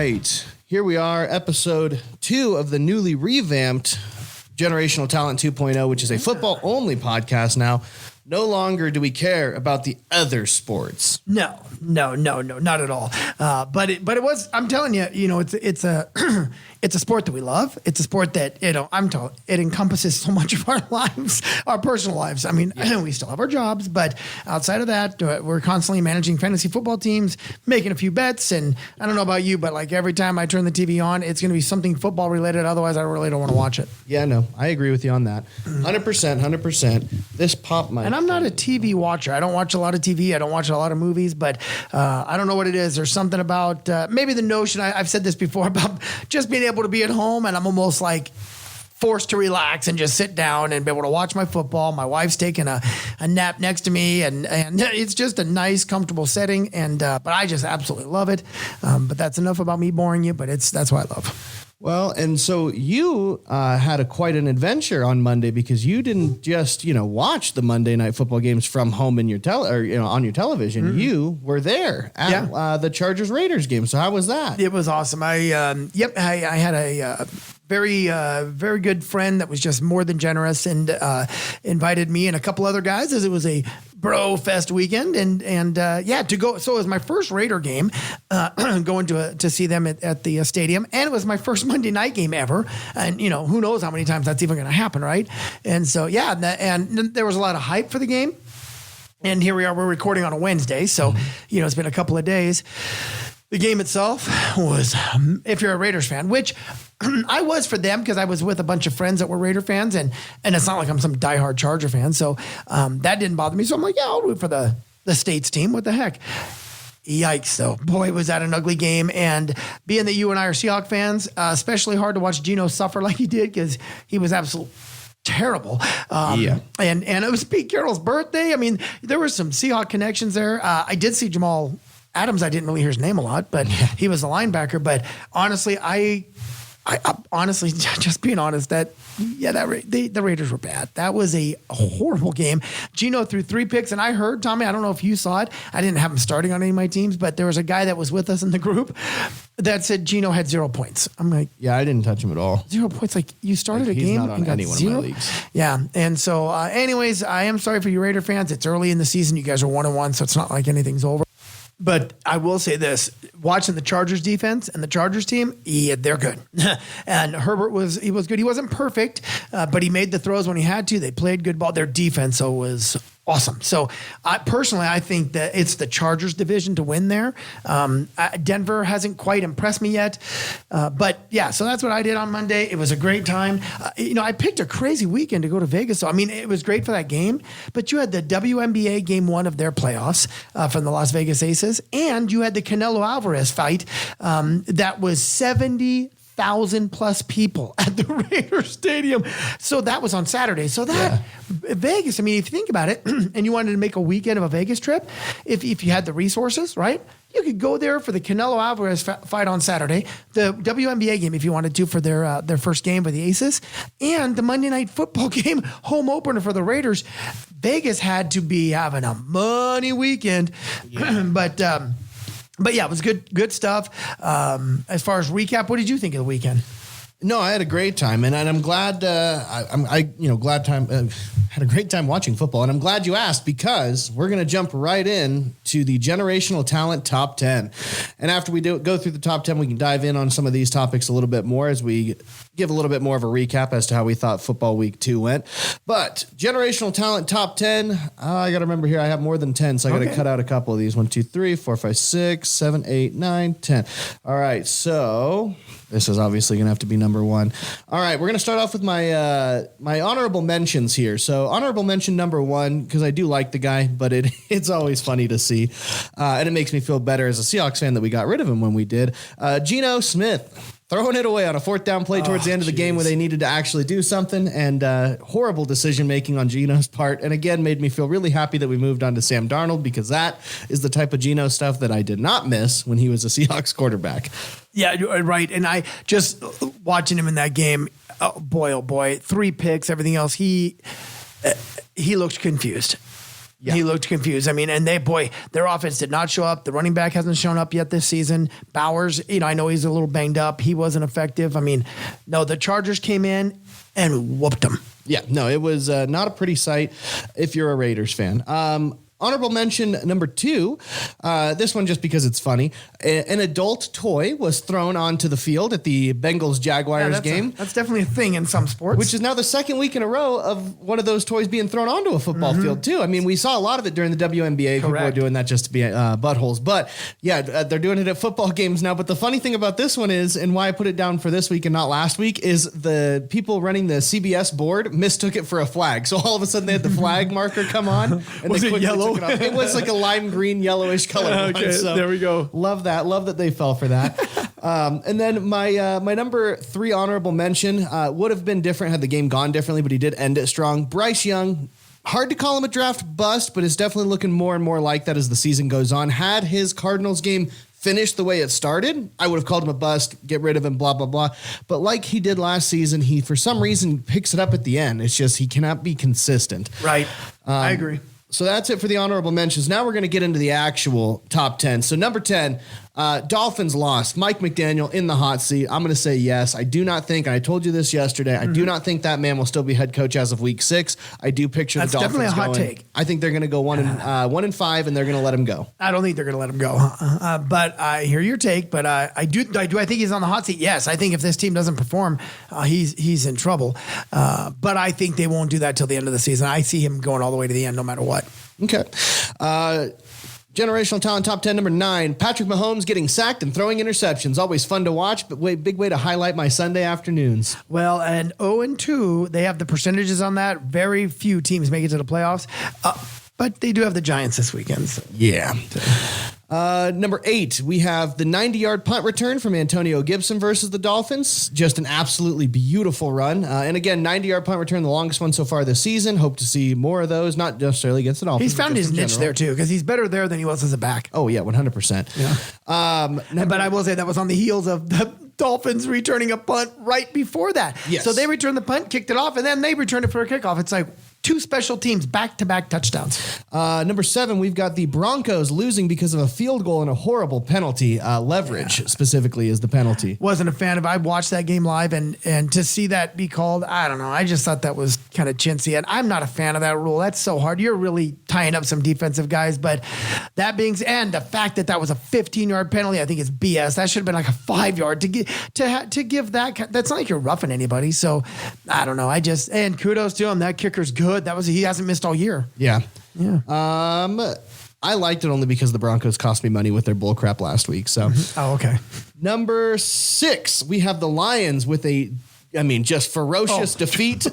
right. Here we are, episode 2 of the newly revamped Generational Talent 2.0, which is a football-only podcast now. No longer do we care about the other sports. No, not at all. But it was. I'm telling you, it's a it's a sport that we love. It's a sport that it encompasses so much of our lives, our personal lives. I mean, we still have our jobs, but outside of that, we're constantly managing fantasy football teams, making a few bets. And I don't know about you, but like every time I turn the TV on, it's going to be something football related. Otherwise, I really don't want to watch it. Yeah, no, I agree with you on that. 100%. This pop mic. And I'm not a TV watcher. I don't watch a lot of TV. I don't watch a lot of movies, but I don't know what it is. There's something about maybe the notion, I've said this before, about just being able to be at home and I'm almost like forced to relax and just sit down and be able to watch my football. My wife's taking a nap next to me and it's just a nice, comfortable setting. And but I just absolutely love it. But that's enough about me boring you, but that's what I love. Well, and so you had quite an adventure on Monday because you didn't just, watch the Monday night football games from home in your on your television. Mm-hmm. You were there at the Chargers Raiders game. So how was that? It was awesome. I had a very good friend that was just more than generous and invited me and a couple other guys as it was a Bro Fest weekend and to go. So it was my first Raider game, going to see them at the stadium, and it was my first Monday night game ever. And who knows how many times that's even going to happen, right? And so and there was a lot of hype for the game. And here we are. We're recording on a Wednesday, so it's been a couple of days. The game itself was, if you're a Raiders fan, which I was for them because I was with a bunch of friends that were Raider fans, and it's not like I'm some diehard Charger fan, so that didn't bother me. So I'm like, yeah, I'll root for the States team. What the heck? Yikes, though. Boy, was that an ugly game. And being that you and I are Seahawks fans, especially hard to watch Geno suffer like he did because he was absolutely terrible. And it was Pete Carroll's birthday. I mean, there were some Seahawks connections there. I did see Jamal Adams. I didn't really hear his name a lot, but he was a linebacker. But honestly, I honestly, just being honest, the Raiders were bad. That was a horrible game. Geno threw 3 picks, and I heard, Tommy, I don't know if you saw it. I didn't have him starting on any of my teams, but there was a guy that was with us in the group that said Geno had 0 points. I'm like, yeah, I didn't touch him at all. 0 points. Like, you started a game and got 0? Of my leagues. Yeah. And so, anyways, I am sorry for you Raider fans. It's early in the season. You guys are 1-1, so it's not like anything's over. But I will say this, watching the Chargers defense and the Chargers team, they're good. And Herbert was good. He wasn't perfect, but he made the throws when he had to. They played good ball. Their defense was awesome. So I think that it's the Chargers division to win there. Denver hasn't quite impressed me yet. But yeah, so that's what I did on Monday. It was a great time. I picked a crazy weekend to go to Vegas. So, I mean, it was great for that game, but you had the WNBA game 1 of their playoffs from the Las Vegas Aces. And you had the Canelo Alvarez fight that was 70,000 plus people at the Raiders Stadium. So that was on Saturday. So Vegas, I mean, if you think about it and you wanted to make a weekend of a Vegas trip, if you had the resources, right? You could go there for the Canelo Alvarez fight on Saturday, the WNBA game if you wanted to for their first game for the Aces, and the Monday Night Football game home opener for the Raiders. Vegas had to be having a money weekend, but yeah, it was good stuff. As far as recap, what did you think of the weekend? No, I had a great time, and I'm glad. Had a great time watching football, and I'm glad you asked because we're going to jump right in to the Generational Talent Top 10. And after we go through the top 10, we can dive in on some of these topics a little bit more as we give a little bit more of a recap as to how we thought football week 2 went. But Generational Talent Top 10, I got to remember here I have more than 10, so I got to cut out a couple of these. 1, 2, 3, 4, 5, 6, 7, 8, 9, 10. All right, so this is obviously going to have to be number 1. All right, we're going to start off with my honorable mentions here. So honorable mention number 1, because I do like the guy, but it's always funny to see. And it makes me feel better as a Seahawks fan that we got rid of him when we did. Geno Smith throwing it away on a 4th down play towards the end of the game where they needed to actually do something, and horrible decision-making on Geno's part. And again, made me feel really happy that we moved on to Sam Darnold because that is the type of Geno stuff that I did not miss when he was a Seahawks quarterback. Yeah, right. And I just watching him in that game, oh boy, 3 picks, everything else. He looked confused. He looked confused. I mean, and their offense did not show up. The running back hasn't shown up yet this season. Bowers, I know he's a little banged up. He wasn't effective. I mean, no, the Chargers came in and whooped them. Yeah, no, it was not a pretty sight if you're a Raiders fan. Honorable mention number 2, this one just because it's funny. An adult toy was thrown onto the field at the Bengals-Jaguars game. That's definitely a thing in some sports. Which is now the second week in a row of one of those toys being thrown onto a football field, too. I mean, we saw a lot of it during the WNBA. Correct. People are doing that just to be buttholes. But, yeah, they're doing it at football games now. But the funny thing about this one is, and why I put it down for this week and not last week, is the people running the CBS board mistook it for a flag. So all of a sudden they had the flag marker come on. And was it yellow? It was like a lime green, yellowish color. Okay, so there we go. Love that. Love that they fell for that. And then my number 3 honorable mention would have been different had the game gone differently, but he did end it strong. Bryce Young. Hard to call him a draft bust, but it's definitely looking more and more like that as the season goes on. Had his Cardinals game finished the way it started, I would have called him a bust, get rid of him, blah, blah, blah. But like he did last season, he, for some reason, picks it up at the end. It's just he cannot be consistent. Right. I agree. So that's it for the honorable mentions. Now we're going to get into the actual top 10. So number 10, Dolphins lost. Mike McDaniel in the hot seat. I'm going to say yes. I do not think, and I told you this yesterday, I do not think that man will still be head coach as of week 6. I do picture the Dolphins definitely a hot take. I think they're going to go 1-5, and they're going to let him go. I don't think they're going to let him go. But I hear your take. But I think he's on the hot seat? Yes. I think if this team doesn't perform, he's in trouble. But I think they won't do that till the end of the season. I see him going all the way to the end, no matter what. Okay. Generational talent top 10, number 9, Patrick Mahomes getting sacked and throwing interceptions. Always fun to watch, but big way to highlight my Sunday afternoons. Well, and 0-2, they have the percentages on that. Very few teams make it to the playoffs, but they do have the Giants this weekend. So. Yeah. Number 8, we have the 90-yard punt return from Antonio Gibson versus the Dolphins. Just an absolutely beautiful run. And again, 90-yard punt return, the longest one so far this season. Hope to see more of those, not necessarily against the Dolphins. He's found his niche there, too, because he's better there than he was as a back. Oh, yeah, 100%. Yeah. But I will say that was on the heels of the Dolphins returning a punt right before that. Yes. So they returned the punt, kicked it off, and then they returned it for a kickoff. It's like 2 special teams back-to-back touchdowns. Number 7, we've got the Broncos losing because of a field goal and a horrible penalty. Leverage specifically is the penalty. Wasn't a fan of. I watched that game live, and to see that be called, I don't know. I just thought that was kind of chintzy, and I'm not a fan of that rule. That's so hard. You're really tying up some defensive guys, but that being said, and the fact that was a 15-yard penalty, I think is BS. That should have been like a 5-yard to give that. That's not like you're roughing anybody. So I don't know. And kudos to him. That kicker's good. He hasn't missed all year. Yeah. I liked it only because the Broncos cost me money with their bull crap last week. So, okay. Number 6, we have the Lions with just ferocious defeat.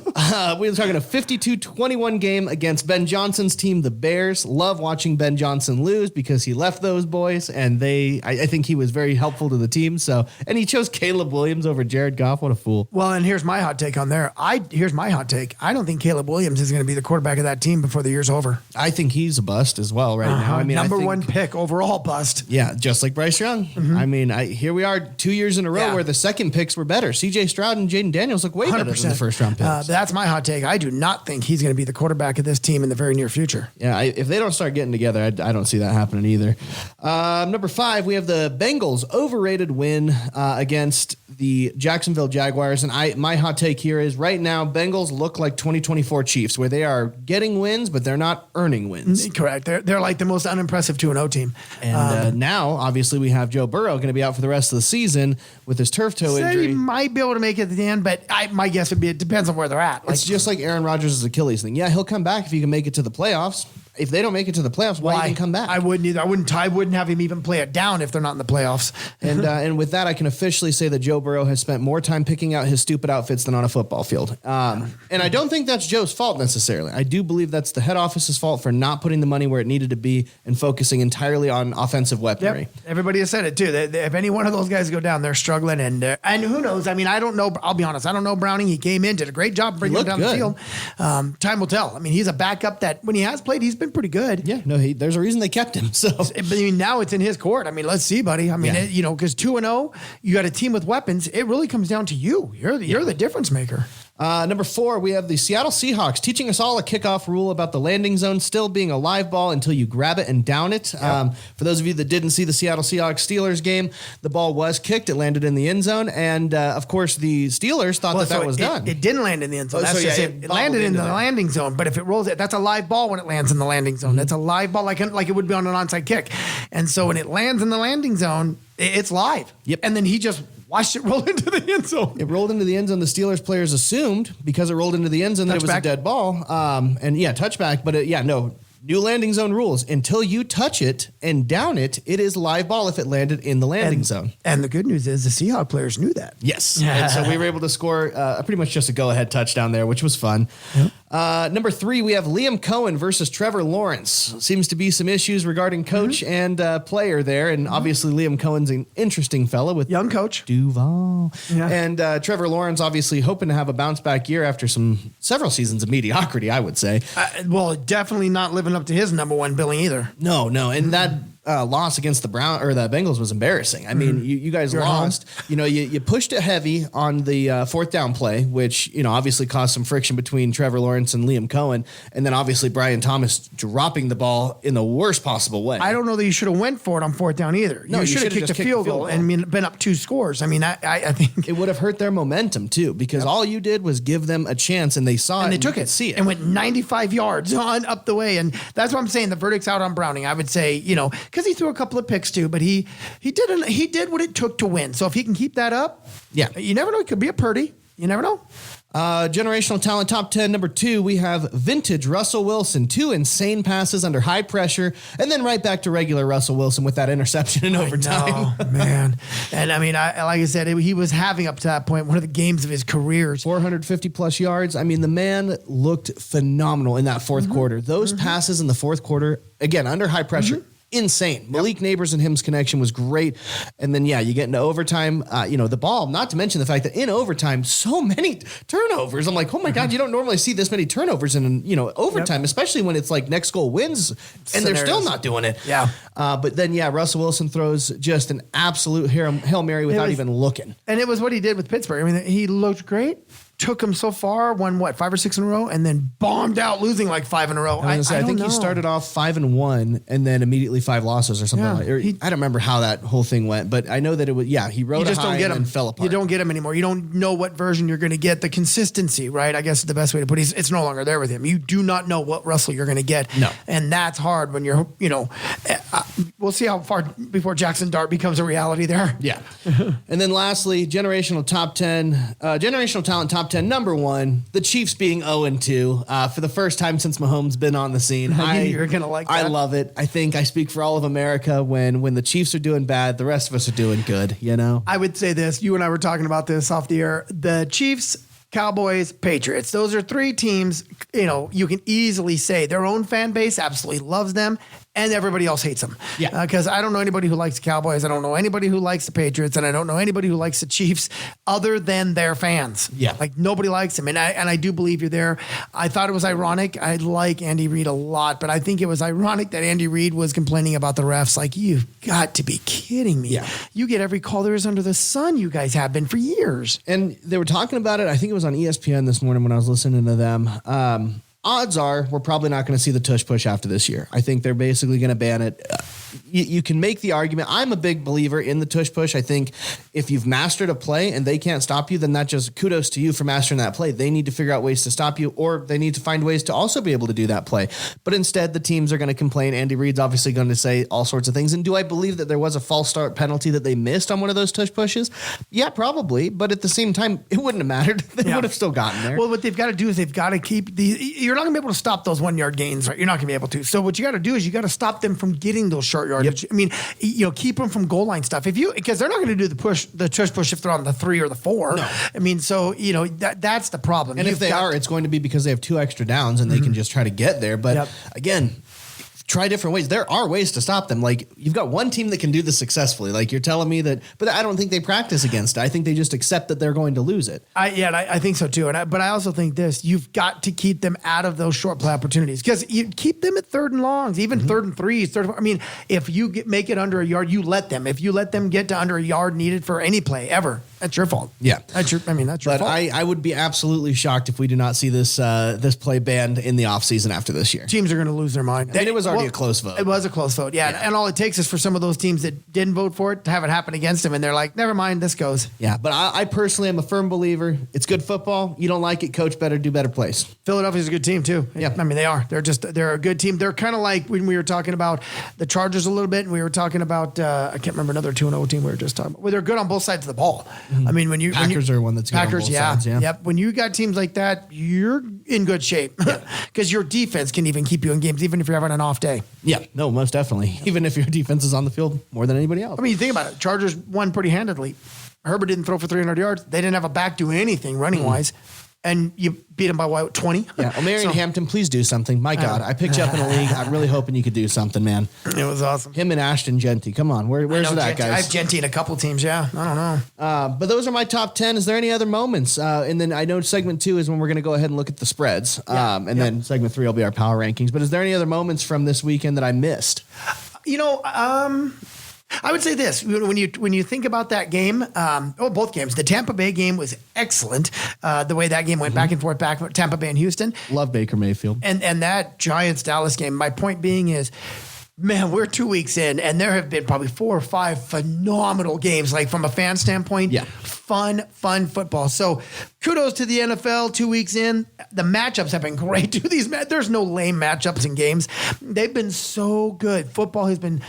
We were talking a 52-21 game against Ben Johnson's team, the Bears. Love watching Ben Johnson lose because he left those boys, and I think he was very helpful to the team. So, and he chose Caleb Williams over Jared Goff. What a fool. Well, and here's my hot take on there. Here's my hot take. I don't think Caleb Williams is going to be the quarterback of that team before the year's over. I think he's a bust as well now. Number 1 pick overall bust. Yeah, just like Bryce Young. Here we are 2 years in a row where the second picks were better. C.J. Stroud and Jaden Daniels look way better than the first round picks. That's my hot take. I do not think he's going to be the quarterback of this team in the very near future. Yeah, if they don't start getting together, I don't see that happening either. Number 5, we have the Bengals overrated win against the Jacksonville Jaguars. And my hot take here is right now, Bengals look like 2024 Chiefs, where they are getting wins, but they're not earning wins. Correct. They're like the most unimpressive 2-0 team. And now, obviously, we have Joe Burrow going to be out for the rest of the season with his turf toe injury. He might be able to make it at the end, but my guess would be it depends on where they're at. It's just like Aaron Rodgers' Achilles thing. Yeah, he'll come back if he can make it to the playoffs. If they don't make it to the playoffs, why even come back? I wouldn't either. I wouldn't have him even play it down if they're not in the playoffs. And with that, I can officially say that Joe Burrow has spent more time picking out his stupid outfits than on a football field. And I don't think that's Joe's fault necessarily. I do believe that's the head office's fault for not putting the money where it needed to be and focusing entirely on offensive weaponry. Yep. Everybody has said it too. If any one of those guys go down, they're struggling. And who knows? I mean, I don't know. I'll be honest. I don't know Browning. He came in, did a great job bringing him down the field. Time will tell. I mean, he's a backup that when he has played, he's been pretty good. Yeah. No, there's a reason they kept him. So, but now it's in his court. I mean, let's see, buddy. I mean, because 2-0, you got a team with weapons. It really comes down to you. You're the difference maker. Number 4, we have the Seattle Seahawks teaching us all a kickoff rule about the landing zone still being a live ball until you grab it and down it. Yep. For those of you that didn't see the Seattle Seahawks Steelers game, the ball was kicked. It landed in the end zone. And, of course, the Steelers thought that was done. It didn't land in the end zone. It landed in the landing zone. But if it rolls, that's a live ball when it lands in the landing zone. Mm-hmm. That's a live ball like it would be on an onside kick. And so when it lands in the landing zone, it's live. Yep. And then he just watched it roll into the end zone. It rolled into the end zone. The Steelers players assumed because it rolled into the end zone that it was a dead ball. Touchback. But new landing zone rules. Until you touch it and down it, it is live ball if it landed in the landing zone. And the good news is the Seahawks players knew that. Yes. And so we were able to score pretty much just a go-ahead touchdown there, which was fun. Yep. Number 3, we have Liam Cohen versus Trevor Lawrence. Seems to be some issues regarding coach and player there. And obviously Liam Cohen's an interesting fellow with young coach Duval. Yeah. And Trevor Lawrence obviously hoping to have a bounce back year after several seasons of mediocrity, I would say. Definitely not living up to his number 1 billing either. No. And that loss against the Bengals was embarrassing. I mean, you guys lost. You pushed it heavy on the 4th down play, which, obviously caused some friction between Trevor Lawrence and Liam Cohen. And then obviously Brian Thomas dropping the ball in the worst possible way. I don't know that you should have went for it on 4th down either. No, you should have kicked a field goal and been up 2 scores. I mean, I think it would have hurt their momentum too, because all you did was give them a chance and they saw it and they took it, see it, and went 95 yards on up the way. And that's what I'm saying. The verdict's out on Browning. I would say, because he threw a couple of picks too, but he did what it took to win. So if he can keep that up, you never know. It could be a Purdy. You never know. Generational talent top 10. Number 2, we have vintage Russell Wilson. 2 insane passes under high pressure, and then right back to regular Russell Wilson with that interception in overtime. I know, man. And I mean, like I said, he was having up to that point one of the games of his careers. 450 plus yards. I mean, the man looked phenomenal in that 4th quarter. Those passes in the 4th quarter, again, under high pressure. Insane. Malik Neighbors and him's connection was great. And then, you get into overtime, the ball, not to mention the fact that in overtime, so many turnovers. I'm like, oh my God, you don't normally see this many turnovers in, overtime, especially when it's like next goal wins and they're still not doing it. Yeah. But then, Russell Wilson throws just an absolute Hail Mary without even looking. And it was what he did with Pittsburgh. I mean, he looked great. Took him so far, won 5 or 6 in a row, and then bombed out, losing like 5 in a row. I think he started off 5-1, and then immediately 5 losses or something like that. I don't remember how that whole thing went, but I know that it was. He rode a high and fell apart. You don't get him anymore. You don't know what version you're going to get. The consistency, right? I guess is the best way to put it. It's no longer there with him. You do not know what Russell you're going to get. No, and that's hard when you're. We'll see how far before Jackson Dart becomes a reality there. Yeah, and then lastly, generational top 10, generational talent top 10, number 1, the Chiefs being 0-2 for the first time since Mahomes been on the scene. You're gonna like that. I love it. I think I speak for all of America when the Chiefs are doing bad, the rest of us are doing good. I would say this. You and I were talking about this off the air. The Chiefs, Cowboys, Patriots. Those are 3 teams, you can easily say their own fan base absolutely loves them and everybody else hates them. Yeah. Because I don't know anybody who likes the Cowboys. I don't know anybody who likes the Patriots. And I don't know anybody who likes the Chiefs other than their fans. Yeah. Like nobody likes them. And I do believe you're there. I thought it was ironic. I like Andy Reid a lot, but I think it was ironic that Andy Reid was complaining about the refs. Like, you've got to be kidding me. Yeah. You get every call there is under the sun. You guys have been for years. And they were talking about it. I think it was on ESPN this morning when I was listening to them. Odds are we're probably not going to see the tush push after this year. I think they're basically going to ban it. You can make the argument. I'm a big believer in the tush push. I think if you've mastered a play and they can't stop you, then that just kudos to you for mastering that play. They need to figure out ways to stop you, or they need to find ways to also be able to do that play. But instead, the teams are going to complain. Andy Reid's obviously going to say all sorts of things. And do I believe that there was a false start penalty that they missed on one of those tush pushes? Yeah, probably. But at the same time, it wouldn't have mattered. They would have still gotten there. Well, what they've got to do is they've got to keep you're not going to be able to stop those 1 yard gains, right? You're not going to be able to. So what you got to do is you got to stop them from getting those short yardage. Yep. I mean, keep them from goal line stuff. Because they're not going to do the tush push if they're on the 3 or the 4. No. I mean, so, that's the problem. And if they are, it's going to be because they have 2 extra downs and they can just try to get there. But again, try different ways. There are ways to stop them. Like, you've got one team that can do this successfully. Like, you're telling me that, but I don't think they practice against it. I think they just accept that they're going to lose it. I think so too. But I also think this, you've got to keep them out of those short play opportunities, because you keep them at 3rd and longs, even 3rd and 3s. I mean, if you make it under a yard, you let them. If you let them get to under a yard needed for any play ever, That's your fault. Yeah. That's your But fault. I would be absolutely shocked if we do not see this this play banned in the offseason after this year. Teams are going to lose their mind. I mean, it was already a close vote. It was a close vote, yeah. And all it takes is for some of those teams that didn't vote for it to have it happen against them, and they're like, never mind, this goes. Yeah, but I personally am a firm believer. It's good football. You don't like it, coach better, do better plays. Philadelphia's a good team, too. Yeah. I mean, they are. They're a good team. They're kind of like when we were talking about the Chargers a little bit, and we were talking about, I can't remember another 2-0 team we were just talking about. Well, they're good on both sides of the ball. Mm-hmm. I mean, Packers are one that's good Packers, on both sides, yeah. Yep. When you got teams like that, you're in good shape because your defense can even keep you in games, even if you're having an off day. Yeah, no, most definitely. Even if your defense is on the field more than anybody else. I mean, you think about it. Chargers won pretty handedly. Herbert didn't throw for 300 yards. They didn't have a back do anything running wise. And you beat them by what, 20? Yeah. Well, Marion Hampton, please do something. My God, I picked you up in a league. I'm really hoping you could do something, man. It was awesome. Him and Ashton Genty. Come on. Where's that, guys? I have Genty in a couple teams, yeah. I don't know. But those are my top 10. Is there any other moments? And then I know segment 2 is when we're going to go ahead and look at the spreads. Then segment 3 will be our power rankings. But is there any other moments from this weekend that I missed? I would say this when you think about that game. Both games. The Tampa Bay game was excellent. The way that game went back and forth, Tampa Bay and Houston. Love Baker Mayfield. And that Giants Dallas game. My point being is, man, we're 2 weeks in, and there have been probably 4 or 5 phenomenal games. Like from a fan standpoint, fun football. So kudos to the NFL. 2 weeks in, the matchups have been great. There's no lame matchups in games. They've been so good. Football has been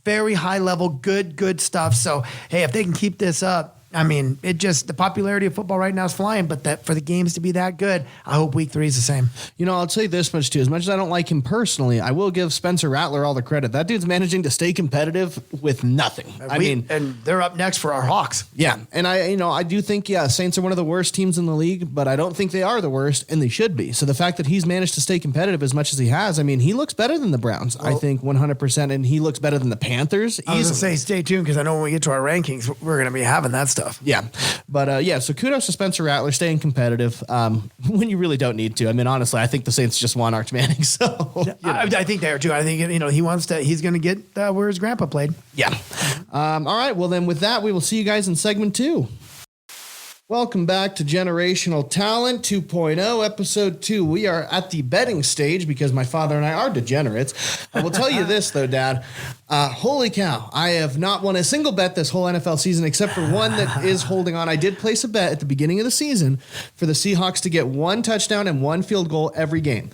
very high level, good stuff. So, hey, if they can keep this up, I mean, the popularity of football right now is flying, but for the games to be that good, I hope week 3 is the same. I'll tell you this much too. As much as I don't like him personally, I will give Spencer Rattler all the credit. That dude's managing to stay competitive with nothing. And they're up next for our Hawks. Yeah. And I do think, Saints are one of the worst teams in the league, but I don't think they are the worst, and they should be. So the fact that he's managed to stay competitive as much as he has, I mean, he looks better than the Browns, I think 100%, and he looks better than the Panthers. I was going to say, stay tuned, because I know when we get to our rankings, we're going to be having that stuff. Yeah. But so kudos to Spencer Rattler staying competitive when you really don't need to. I mean, honestly, I think the Saints just want Arch Manning. So I think they are too. I think he's going to get where his grandpa played. Yeah. All right. Well, then with that, we will see you guys in segment 2. Welcome back to Generational Talent 2.0, episode 2. We are at the betting stage because my father and I are degenerates. I will tell you this, though, Dad. Holy cow. I have not won a single bet this whole NFL season except for one that is holding on. I did place a bet at the beginning of the season for the Seahawks to get 1 touchdown and 1 field goal every game.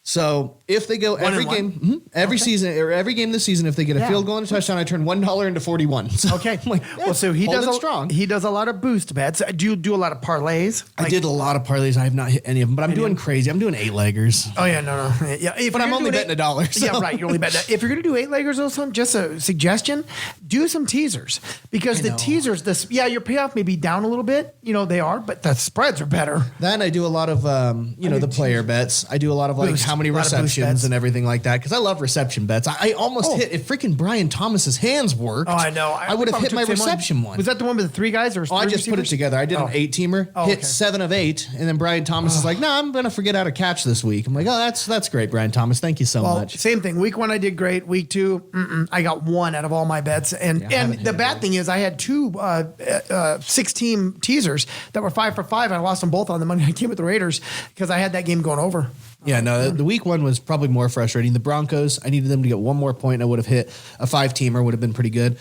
So if they go every game, every season, or every game this season, if they get a field goal and a touchdown, I turn $1 into 41. So okay. I'm like, well, so he does strong. He does a lot of boost bets. Do you do a lot of parlays? I did a lot of parlays. I have not hit any of them, but I'm doing crazy. I'm doing 8-leggers. Oh yeah, no. Yeah, but I'm only betting $1. So. Yeah, right. You're only betting. If you're going to do 8-leggers or something, just a suggestion, do some teasers, because the teasers, your payoff may be down a little bit. They are, but the spreads are better. Then I do a lot of, the player bets. I do a lot of how many receptions and everything like that, because I love reception bets. I almost hit, if freaking Brian Thomas's hands worked. Oh, I know. I would have hit my reception one. Was that the one with the 3 guys? Or I just put it together. I did an 8-teamer, hit 7 of 8, and then Brian Thomas is like, "No, I'm gonna forget how to catch this week." I'm like, "Oh, that's great, Brian Thomas. Thank you so much." Same thing. Week 1 I did great. Week 2, I got 1 out of all my bets. And the bad thing is I had 2 6-team teasers that were 5 for 5, and I lost them both on the Monday night game with the Raiders because I had that game going over. Yeah, no, the week 1 was probably more frustrating. The Broncos, I needed them to get 1 more point, and I would have hit a 5-teamer, would have been pretty good.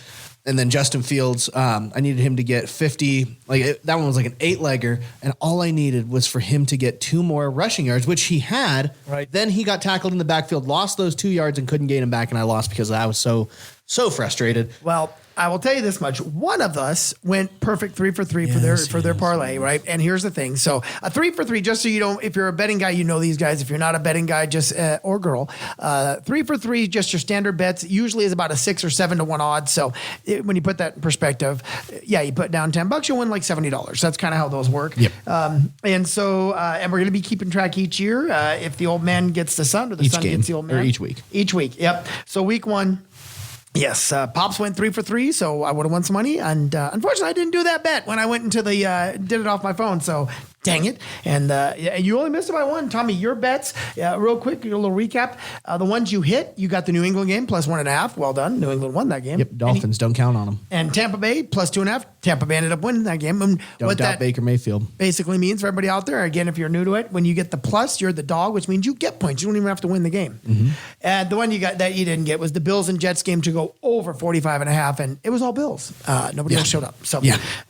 And then Justin Fields, I needed him to get 50. That one was like an 8-legger, and all I needed was for him to get 2 more rushing yards, which he had. Right. Then he got tackled in the backfield, lost those 2 yards, and couldn't gain them back, and I lost because I was so frustrated. Well, I will tell you this much. One of us went perfect 3 for 3 for their parlay, right? And here's the thing. So a 3 for 3, just so you don't, if you're a betting guy, you know these guys. If you're not a betting guy, just or girl, 3 for 3, just your standard bets. Usually is about a 6 or 7 to 1 odds. So when you put that in perspective, you put down $10, you win like $70. That's kind of how those work. Yep. And we're going to be keeping track each year. If the old man gets the son, or the son gets the old man, or each week. Each week. Yep. So week 1. Yes, Pops went 3 for 3, so I would have won some money. And unfortunately, I didn't do that bet when I went into the did it off my phone. So dang it! And you only missed it by one. Tommy, your bets, real quick, a little recap. The ones you hit, you got the New England game plus 1.5. Well done. New England won that game. Yep, Dolphins, don't count on them. And Tampa Bay plus 2.5. Tampa Bay ended up winning that game. And Don't doubt Baker Mayfield. Basically means for everybody out there, again, if you're new to it, when you get the plus, you're the dog, which means you get points. You don't even have to win the game. Mm-hmm. And the one you got that you didn't get was the Bills and Jets game to go over 45.5, and it was all Bills. Nobody else showed up. So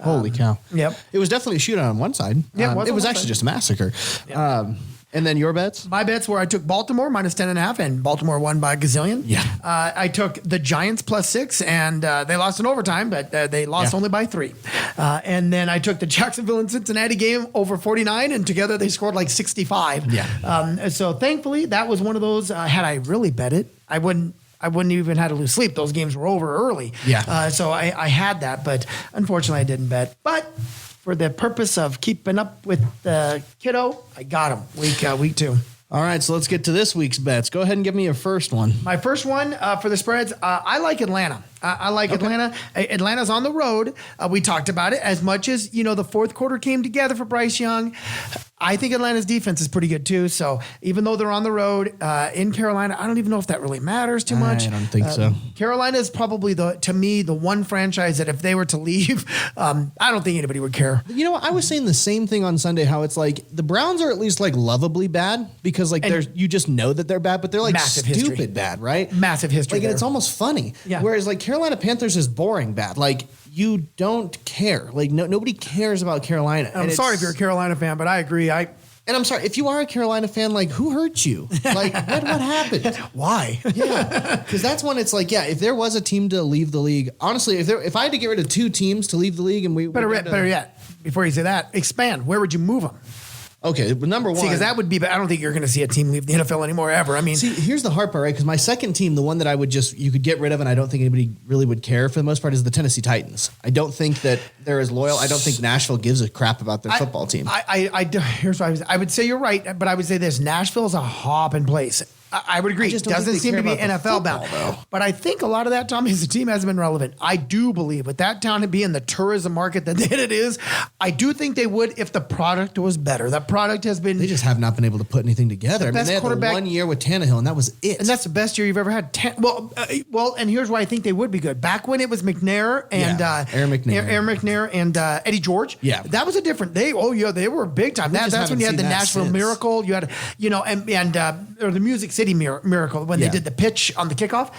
holy cow. Yep. It was definitely a shootout on one side. Yeah, it was actually just a massacre. Yep. And then your bets? My bets were I took Baltimore minus 10.5, and Baltimore won by a gazillion. Yeah. I took the Giants plus 6, and they lost in overtime, but they lost only by 3. And then I took the Jacksonville and Cincinnati game over 49, and together they scored like 65. Yeah. So thankfully, that was one of those. Had I really bet it, I wouldn't even had to lose sleep. Those games were over early. Yeah. So I had that, but unfortunately I didn't bet. But for the purpose of keeping up with the kiddo, I got him week 2. All right, so let's get to this week's bets. Go ahead and give me your first one. My first one for the spreads, I like Atlanta. I like Atlanta. Atlanta's on the road. We talked about it. As much as, the fourth quarter came together for Bryce Young, I think Atlanta's defense is pretty good too. So even though they're on the road in Carolina, I don't even know if that really matters too much. I don't think so. Carolina is probably, to me, the one franchise that if they were to leave, I don't think anybody would care. I was saying the same thing on Sunday, how it's like the Browns are at least like lovably bad because you just know that they're bad, but they're like stupid history. Bad, right? Massive history. And it's almost funny. Yeah. Whereas like Carolina Panthers is boring bad. Like you don't care. Like nobody cares about Carolina. I'm sorry if you're a Carolina fan, but I agree. And I'm sorry, if you are a Carolina fan, like who hurt you? Like what happened? Why? Yeah, because that's when it's like, if there was a team to leave the league, honestly, if I had to get rid of 2 teams to leave the league, and better yet, before you say that, expand. Where would you move them? Okay, but number one. See, because that would be, I don't think you're going to see a team leave the NFL anymore ever. I mean, here's the hard part, right? Because my second team, the one that you could get rid of, and I don't think anybody really would care for the most part, is the Tennessee Titans. I don't think that they're as loyal. I don't think Nashville gives a crap about their football team. Here's what I would say you're right, but I would say this: Nashville's a hopping place. I would agree. It doesn't seem to be NFL bound. Though. But I think a lot of that, Tommy, is the team hasn't been relevant. I do believe with that town being the tourism market that it is, I do think they would if the product was better. That product has been. They just have not been able to put anything together. They had the 1 year with Tannehill, and that was it. And that's the best year you've ever had. And here's why I think they would be good. Back when it was McNair and Aaron McNair and Eddie George. Yeah, that was a different. They were big time. That's when you had the Nashville Miracle. You had or the Music City Miracle when they did the pitch on the kickoff.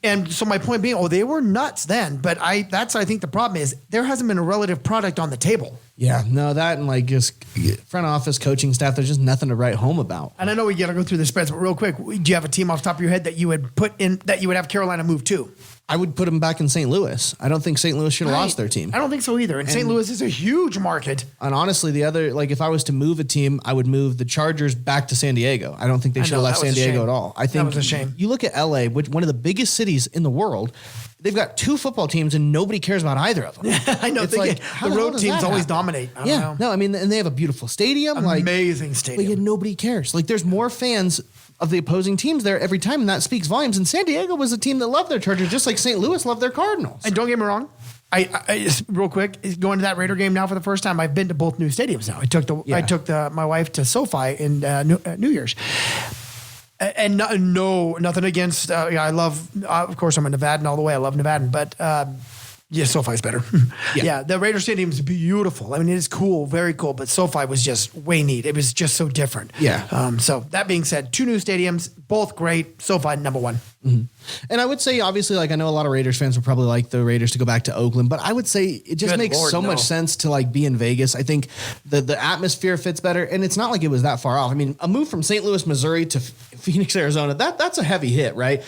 And so my point being, they were nuts then. But that's I think the problem is there hasn't been a relative product on the table. Yeah, no, that and like just front office coaching staff, there's just nothing to write home about. And I know we got to go through the spreads, but real quick, do you have a team off the top of your head that you would put in that you would have Carolina move to? I would put them back in St. Louis. I don't think St. Louis should have lost their team. I don't think so either. And St. Louis is a huge market. And honestly, if I was to move a team, I would move the Chargers back to San Diego. I don't think they should have left San Diego at all. I think that was a shame. You look at LA, one of the biggest cities in the world. They've got 2 football teams and nobody cares about either of them. I know. It's like the road teams always dominate. I don't know. No, I mean, and they have a beautiful stadium. Amazing stadium. But nobody cares. Like there's more fans of the opposing teams there every time, and that speaks volumes. And San Diego was a team that loved their Chargers, just like St. Louis loved their Cardinals. And don't get me wrong, I real quick, going to that Raider game now for the first time. I've been to both new stadiums now. I took my wife to SoFi in New Year's. And nothing against. I love. Of course, I'm a Nevadan all the way. I love Nevadan, but SoFi's better. Yeah, the Raider Stadium is beautiful. I mean, it is cool, very cool. But SoFi was just way neat. It was just so different. Yeah. So that being said, 2 new stadiums, both great. SoFi number 1. Mm-hmm. And I would say, obviously, I know a lot of Raiders fans would probably like the Raiders to go back to Oakland, but I would say it just makes much sense to be in Vegas. I think the atmosphere fits better, and it's not like it was that far off. I mean, a move from St. Louis, Missouri to Phoenix, Arizona, that's a heavy hit, right?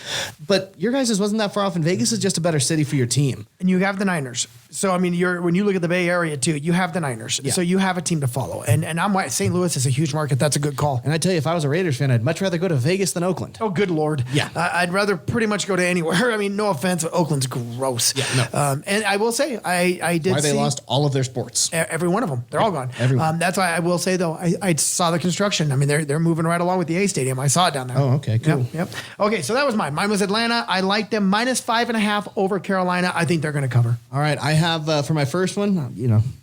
But your guys' wasn't that far off, and Vegas is just a better city for your team. And you have the Niners. So, I mean, when you look at the Bay Area, too, you have the Niners. Yeah. So you have a team to follow. And St. Louis is a huge market. That's a good call. And I tell you, if I was a Raiders fan, I'd much rather go to Vegas than Oakland. Oh, good Lord. Yeah. I'd rather pretty much go to anywhere. I mean, no offense, but Oakland's gross. Yeah, no. And I will say, I did Why see they lost all of their sports. every one of them. They're all gone. Everyone. That's why I will say, though, I saw the construction. I mean, they're moving right along with the A Stadium. I saw it down there. Oh, okay, cool. Yep. Okay, so that was mine. Mine was Atlanta. I like them -5.5 over Carolina. I think they're going to cover. All right, I have for my first one,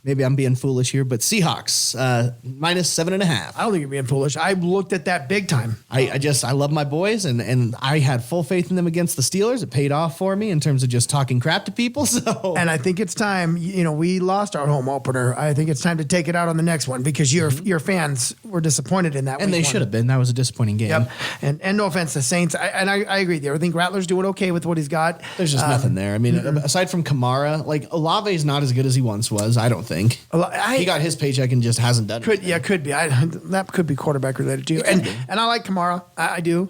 maybe I'm being foolish here, but Seahawks -7.5. I don't think you're being foolish. I looked at that big time. I love my boys, and I had full faith in them against the Steelers. It paid off for me in terms of just talking crap to people. So, and I think it's time. We lost our home opener. I think it's time to take it out on the next one because your fans were disappointed in that. And they should have been. That was a disappointing game. Yep. And no offense to Saints, I agree there. I think Rattler's doing okay with what he's got. There's just nothing there. I mean, aside from Kamara, like Olave is not as good as he once was. I don't think he got his paycheck and just hasn't done it. Could be. That could be quarterback related too. And I like Kamara. I do.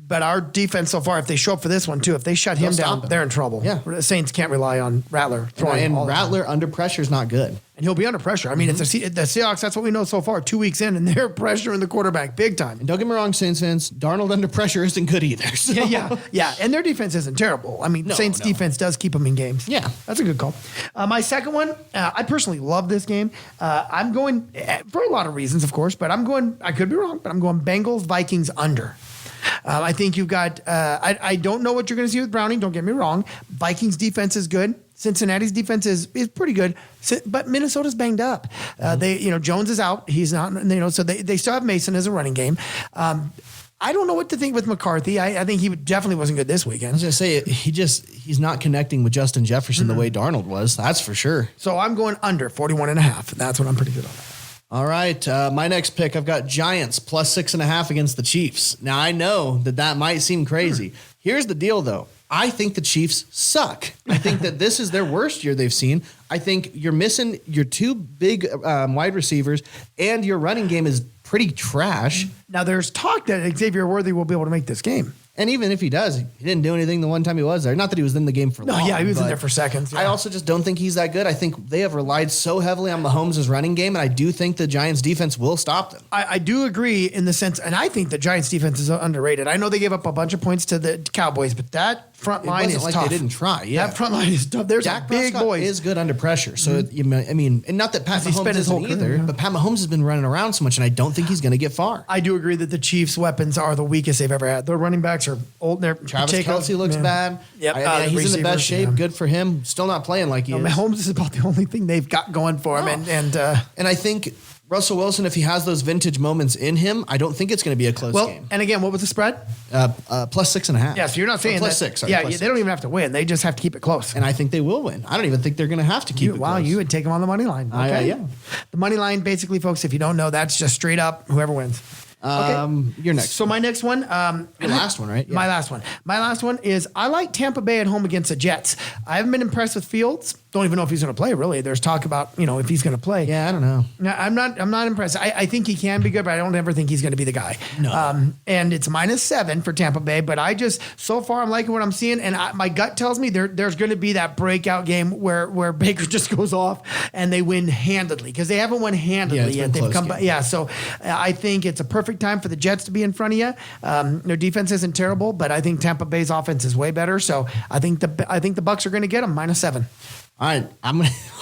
But our defense so far, if they show up for this one too, if they shut him down, they're in trouble. Yeah. The Saints can't rely on Rattler throwing. And Rattler under pressure is not good. And he'll be under pressure. I mean, it's the Seahawks, that's what we know so far, 2 weeks in, and they're pressuring the quarterback big time. And don't get me wrong, Saints fans, Darnold under pressure isn't good either. So. Yeah. And their defense isn't terrible. I mean, Saints defense does keep them in games. Yeah. That's a good call. My second one, I personally love this game. I'm going, for a lot of reasons, of course, but I could be wrong, but I'm going Bengals, Vikings under. I think you've got, I don't know what you're going to see with Browning. Don't get me wrong. Vikings defense is good. Cincinnati's defense is pretty good, but Minnesota's banged up. Jones is out. He's not, so they still have Mason as a running game. I don't know what to think with McCarthy. I think he definitely wasn't good this weekend. I was going to say, he's not connecting with Justin Jefferson the way Darnold was. That's for sure. So I'm going under 41.5. That's what I'm pretty good on. All right, my next pick, I've got Giants +6.5 against the Chiefs. Now, I know that might seem crazy. Here's the deal, though. I think the Chiefs suck. I think that this is their worst year they've seen. I think you're missing your two big wide receivers, and your running game is pretty trash. Now, there's talk that Xavier Worthy will be able to make this game. And even if he does, he didn't do anything the one time he was there. Not that he was in the game for long. Yeah, he was in there for seconds. Yeah. I also just don't think he's that good. I think they have relied so heavily on Mahomes' running game, and I do think the Giants' defense will stop them. I do agree in the sense, and I think the Giants' defense is underrated. I know they gave up a bunch of points to the Cowboys, but that front line is tough. They didn't try. Yeah, that front line is tough. There's Dak big Prescott boys. Is good under pressure. So and not that Pat Mahomes isn't either, but Pat Mahomes has been running around so much, and I don't think he's going to get far. I do agree that the Chiefs' weapons are the weakest they've ever had. Their running backs are old. Travis Kelce looks bad. Yep. He's in the best shape. Yeah. Good for him. Still not playing like he is. Mahomes is about the only thing they've got going for him. And I think Russell Wilson, if he has those vintage moments in him, I don't think it's going to be a close game. And again, what was the spread? +6.5. Yeah, so you're not saying +6. They don't even have to win. They just have to keep it close. And I think they will win. I don't even think they're going to have to keep it close. Wow, you would take them on the money line. Okay. Yeah. The money line, basically, folks, if you don't know, that's just straight up whoever wins. Okay. You're next. So my next one. Your last one, right? Yeah. My last one. My last one is I like Tampa Bay at home against the Jets. I haven't been impressed with Fields. Don't even know if he's going to play, really. There's talk about, if he's going to play. Yeah, I don't know. No, I'm not impressed. I think he can be good, but I don't ever think he's going to be the guy. No. And it's -7 for Tampa Bay, but so far I'm liking what I'm seeing, and my gut tells me there's going to be that breakout game where Baker just goes off and they win handedly, because they haven't won handedly yet. They've come by. Yeah, so I think it's a perfect time for the Jets to be in front of you. Their defense isn't terrible, but I think Tampa Bay's offense is way better, so I think the Bucs are going to get them -7. All right,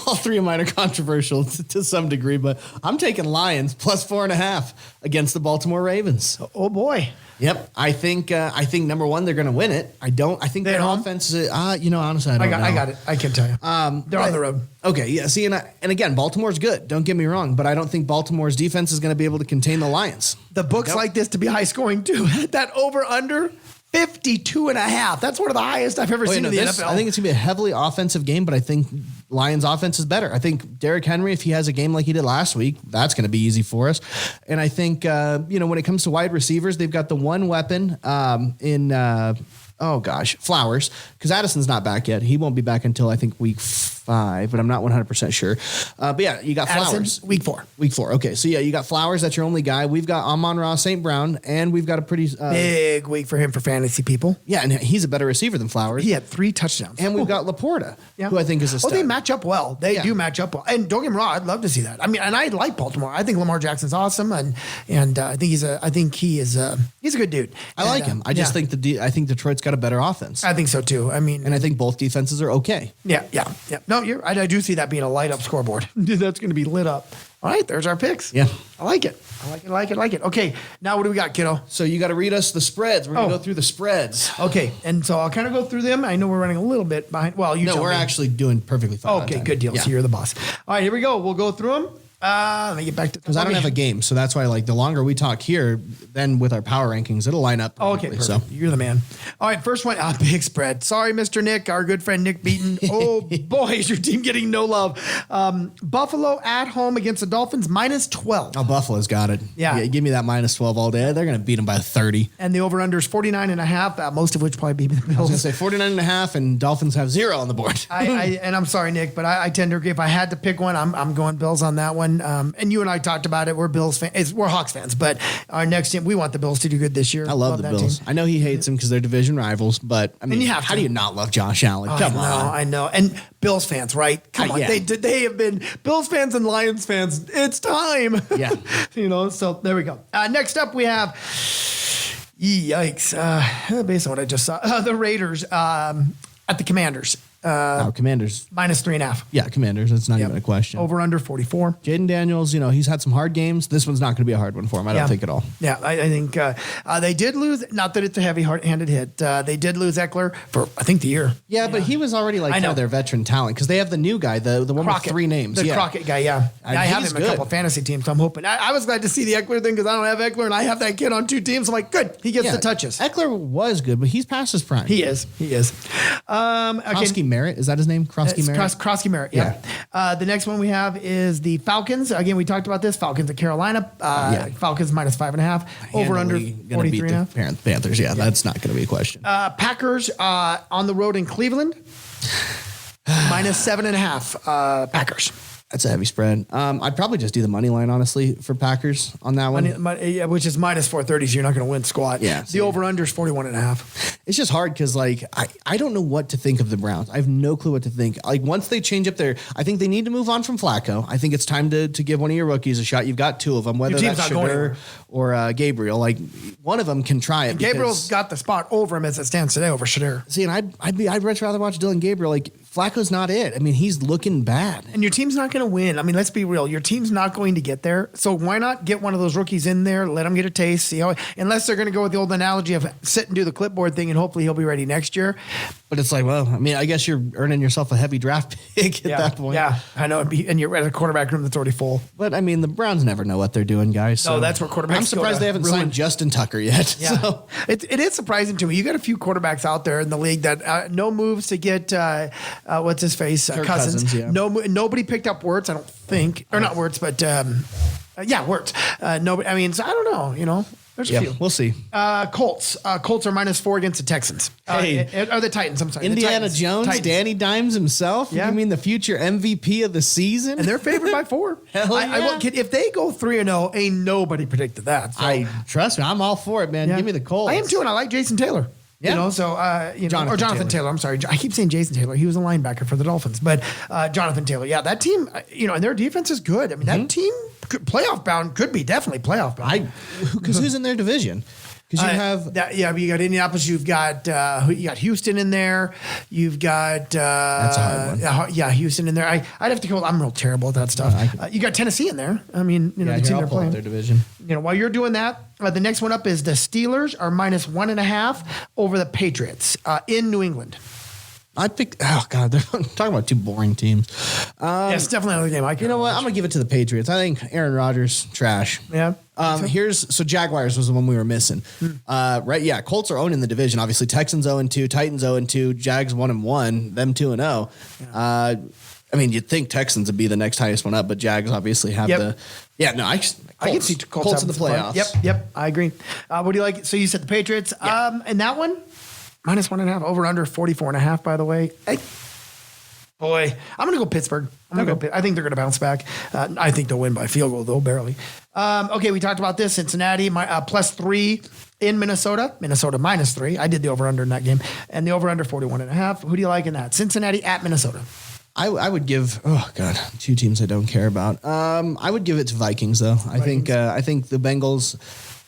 all three of mine are controversial to some degree, but I'm taking Lions +4.5 against the Baltimore Ravens. Oh boy. Yep, I think number one, they're going to win it. I think their offense. Honestly, I don't know. I got it. I can tell you. They're on the road. Okay, yeah. See, and again, Baltimore's good. Don't get me wrong, but I don't think Baltimore's defense is going to be able to contain the Lions. The books like this to be high scoring too. That over under 52.5. That's one of the highest I've ever seen in the NFL. I think it's going to be a heavily offensive game, but I think Lions offense is better. I think Derrick Henry, if he has a game like he did last week, that's going to be easy for us. And I think, when it comes to wide receivers, they've got the one weapon Flowers, because Addison's not back yet. He won't be back until I think week 5, but I'm not 100% sure. But yeah, you got Addison, Flowers. week 4. Week 4. Okay. So yeah, you got Flowers. That's your only guy. We've got Amon-Ra St. Brown, and we've got a pretty Big week for him for fantasy people. yeah, and he's a better receiver than Flowers. He had 3 touchdowns. And we've got Laporta, who I think is a stud. Oh, they match up well. They do match up well. And don't get me wrong, I'd love to see that. I mean, and I like Baltimore. I think Lamar Jackson's awesome, and I think he's a good dude. I like him. I just think I think Detroit's got a better offense. I think so too. I mean, and I think both defenses are okay. Yeah. No, I do see that being a light up scoreboard. That's going to be lit up. All right, there's our picks. Yeah. I like it. Okay, now what do we got, kiddo? So you got to read us the spreads. We're going to go through the spreads. Okay, and so I'll kind of go through them. I know we're running a little bit behind. Well, we're actually doing perfectly fine. Okay, good deal. Yeah. So you're the boss. All right, here we go. We'll go through them. Let me get back to because I don't have a game, so that's why the longer we talk here, then with our power rankings, it'll line up. Okay, perfect. So you're the man. All right, first one, big spread. Sorry, Mr. Nick, our good friend Nick Beaton. Oh boy, is your team getting no love. Buffalo at home against the Dolphins -12. Oh, Buffalo's got it. Yeah, give me that -12 all day. They're going to beat them by 30. And the over/under is 49.5. Most of which probably beat the Bills. I was going to say 49.5, and Dolphins have 0 on the board. And I'm sorry, Nick, but I tend to agree. If I had to pick one, I'm going Bills on that one. And you and I talked about it. We're Bills fans. We're Hawks fans, but our next team, we want the Bills to do good this year. I love the Bills. I know he hates them because they're division rivals, but I mean, how do you not love Josh Allen? Come on. I know. And Bills fans, right? Come on. Yeah. They have been Bills fans and Lions fans. It's time. Yeah. So there we go. Next up, we have, yikes. Based on what I just saw, the Raiders at the Commanders. Commanders. -3.5. Yeah, Commanders. That's not even a question. Over under 44. Jaden Daniels, he's had some hard games. This one's not going to be a hard one for him. I don't think at all. Yeah, I think they did lose. Not that it's a heavy-handed hit. They did lose Eckler for, I think, the year. Yeah, but he was already their veteran talent because they have the new guy, the one Crockett, with 3 names. The Crockett guy, yeah. I have him in a couple of fantasy teams, so I'm hoping. I was glad to see the Eckler thing because I don't have Eckler and I have that kid on 2 teams. I'm like, good. He gets the touches. Eckler was good, but he's past his prime. He is. Krosky Merritt, is that his name? Krosky Merritt, yeah. The next one we have is the Falcons. Again, we talked about this. Falcons at Carolina. Falcons -5.5. Over under 43.5. Panthers. Yeah, that's not going to be a question. Packers on the road in Cleveland. -7.5. Packers. That's a heavy spread. I'd probably just do the money line, honestly, for Packers on that one. Which is -430, so you're not going to win squat. Yeah. The over-under is 41.5. It's just hard because, I don't know what to think of the Browns. I have no clue what to think. Once they change up I think they need to move on from Flacco. I think it's time to give one of your rookies a shot. You've got 2 of them, whether that's Shadur or Gabriel. One of them can try it. Gabriel's got the spot over him as it stands today over Shadur. See, and I'd much rather watch Dylan Gabriel. Flacco's not it. I mean, he's looking bad. And your team's not going to win. I mean, let's be real. Your team's not going to get there. So why not get one of those rookies in there, let them get a taste, see how, unless they're going to go with the old analogy of sit and do the clipboard thing and hopefully he'll be ready next year. But it's I guess you're earning yourself a heavy draft pick at that point. Yeah, I know. And you're at a quarterback room that's already full. But I mean, the Browns never know what they're doing, guys. So that's where quarterbacks I'm surprised they haven't signed Justin Tucker yet. Yeah. So. It is surprising to me. You got a few quarterbacks out there in the league that no moves to get, what's his face? Cousins. Yeah. Nobody picked up Wirtz, I don't think. Or not Wirtz, but Wirtz. Nobody. I mean, so I don't know, There's a few. We'll see. Colts. Colts are -4 against the Texans. Or the Titans, I'm sorry. Indiana Jones, Titans. Danny Dimes himself. Yeah. You mean the future MVP of the season? And they're favored by 4. Hell yeah. If they go 3-0, ain't nobody predicted that. So. Trust me, I'm all for it, man. Yeah. Give me the Colts. I am too, and I like Jason Taylor. Yeah. Jonathan Taylor. I'm sorry. I keep saying Jason Taylor. He was a linebacker for the Dolphins, but Jonathan Taylor. Yeah, that team, and their defense is good. I mean, that team playoff bound could be definitely playoff bound. Because who's in their division? Because you have you got Indianapolis. You've got Houston in there. You've got that's a hard one. Houston in there. I'd have to go. I'm real terrible at that stuff. You got Tennessee in there. I mean, the team they're playing. Their division. While you're doing that, the next one up is the Steelers are -1.5 over the Patriots in New England. I picked. Oh God, they're talking about 2 boring teams. It's definitely another game. You know what? I'm gonna give it to the Patriots. I think Aaron Rodgers trash. Yeah. So Jaguars was the one we were missing. Right? Yeah. Colts are owning the division. Obviously, Texans 0-2, Titans 0-2, Jags 1-1, them 2-0. I mean, you'd think Texans would be the next highest one up, but Jags obviously have the. Yeah. No, I can see Colts in the playoffs. Yep. I agree. What do you like? So you said the Patriots. And that one. -1.5 over under 44.5, by the way. Boy, I'm going to go Pittsburgh. I think they're going to bounce back. I think they'll win by field goal, though, barely. Okay, we talked about this. Cincinnati, +3 in Minnesota. Minnesota -3. I did the over-under in that game. And the over-under 41.5. Who do you like in that? Cincinnati at Minnesota. I would give, two teams I don't care about. I would give it to Vikings, though. I think the Bengals,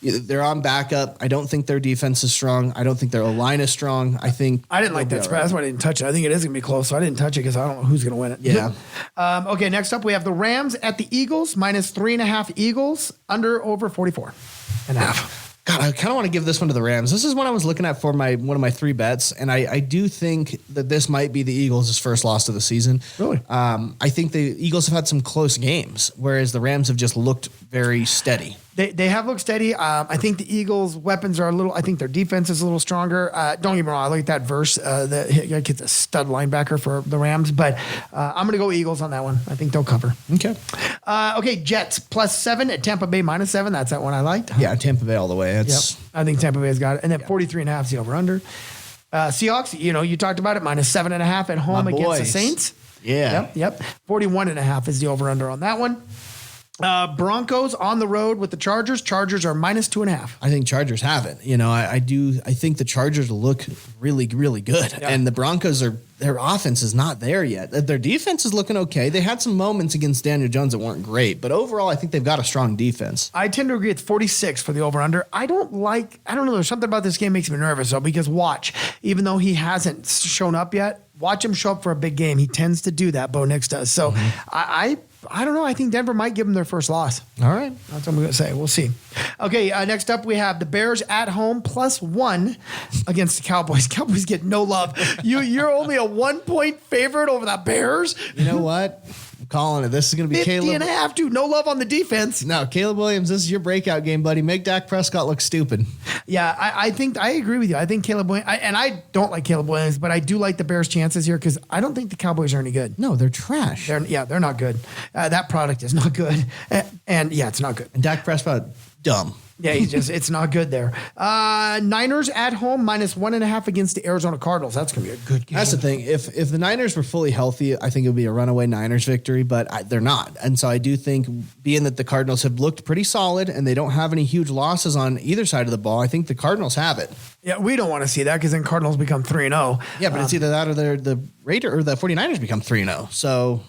they're on backup. I don't think their defense is strong. I don't think their line is strong. I didn't like that spread. That's why I didn't touch it. I think it is going to be close, so I didn't touch it because I don't know who's going to win it. Yeah. Okay, next up we have the Rams at the Eagles, -3.5 Eagles, over 44.5. God, I kind of want to give this one to the Rams. This is one I was looking at for one of my 3 bets, and I do think that this might be the Eagles' first loss of the season. Really? I think the Eagles have had some close games, whereas the Rams have just looked very steady. They have looked steady. I think the Eagles' weapons are I think their defense is a little stronger. Don't get me wrong. I like that verse. That gets a stud linebacker for the Rams, but I'm going to go Eagles on that one. I think they'll cover. Okay. Okay, Jets +7 at Tampa Bay -7. That's that one I liked. Yeah, Tampa Bay all the way. Yep. I think Tampa Bay's got it. And then 43.5 is the over-under. Seahawks, you talked about it, -7.5 at home against the Saints. Yeah. Yep. 41.5 is the over-under on that one. Broncos on the road with the Chargers. Chargers are -2.5. I think Chargers have it. I think the Chargers look really, really good. Yeah. And the Broncos their offense is not there yet. Their defense is looking okay. They had some moments against Daniel Jones that weren't great, but overall, I think they've got a strong defense. I tend to agree. It's 46 for the over-under. I don't know. There's something about this game makes me nervous, though, because even though he hasn't shown up yet, watch him show up for a big game. He tends to do that, Bo Nix does. So I don't know. I think Denver might give them their first loss. All right. That's what I'm going to say. We'll see. Okay, next up we have the Bears at home +1 against the Cowboys. Cowboys get no love. You're only a 1-point favorite over the Bears. You know what? I'm calling it. This is going to be 50.5, dude. No love on the defense. No, Caleb Williams, this is your breakout game, buddy. Make Dak Prescott look stupid. Yeah, I think I agree with you. I think Caleb Williams, and I don't like Caleb Williams, but I do like the Bears' chances here because I don't think the Cowboys are any good. No, they're trash. They're not good. That product is not good. And it's not good. And Dak Prescott, dumb. Yeah, it's not good there. Niners at home -1.5 against the Arizona Cardinals. That's going to be a good game. That's the thing. If the Niners were fully healthy, I think it would be a runaway Niners victory, but they're not. And so I do think, being that the Cardinals have looked pretty solid and they don't have any huge losses on either side of the ball, I think the Cardinals have it. Yeah, we don't want to see that because then Cardinals become 3-0. Yeah, but it's either that or the 49ers become 3-0. So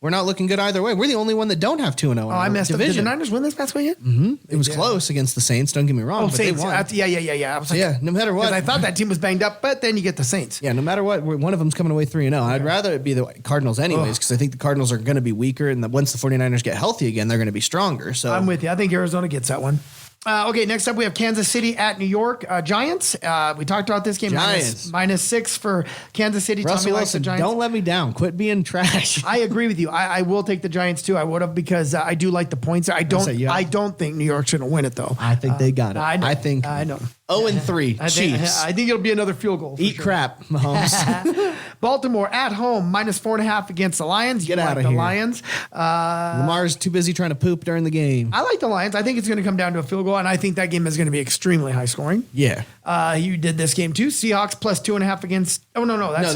we're not looking good either way. We're the only one that don't have 2-0. I messed up. Did the Niners win this past weekend? Mm-hmm. It was close against the Saints. Don't get me wrong. But Saints. They won. Yeah. I was like, no matter what. I thought that team was banged up, but then you get the Saints. Yeah, no matter what, one of them's coming away 3-0. I'd rather it be the Cardinals anyways, because I think the Cardinals are going to be weaker, and once the 49ers get healthy again, they're going to be stronger. So I'm with you. I think Arizona gets that one. Okay, next up we have Kansas City at New York Giants. We talked about this game. Giants. -6 for Kansas City. Russell Wilson, don't let me down. Quit being trash. I agree with you. I will take the Giants too. I would have because I do like the points. I don't think New York's going to win it though. I think they got it. I know. 0-3 Chiefs. I think it'll be another field goal. Eat crap, Mahomes. Baltimore at home -4.5 against the Lions. Get out of here. Lions. Lamar's too busy trying to poop during the game. I like the Lions. I think it's going to come down to a field goal, and I think that game is going to be extremely high scoring. Yeah. You did this game too. Seahawks +2.5 against. Oh no, that's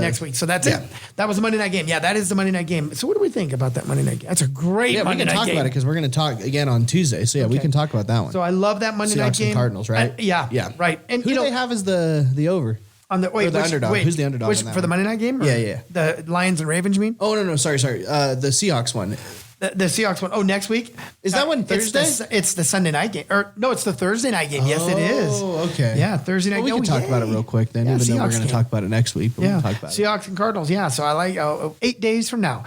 next week. So that's it. That was the Monday night game. Yeah, that is the Monday night game. So what do we think about that Monday night game? That's a great Monday night game. We can talk about it because we're going to talk again on Tuesday. So we can talk about that one. So I love that Monday night game. Seahawks and Cardinals, right? Yeah, right. And who do they have as the over? The underdog. Who's the underdog for the Monday night game? Yeah. The Lions and Ravens, you mean? Oh no, sorry. The Seahawks one. The Seahawks one. Oh, next week? Is that one Thursday? It's the Sunday night game. No, it's the Thursday night game. Yes, it is. Oh, okay. Yeah, Thursday night game. We can talk about it real quick then, even though we're going to talk about it next week. But we can talk about Seahawks and Cardinals. Yeah, so I like 8 days from now,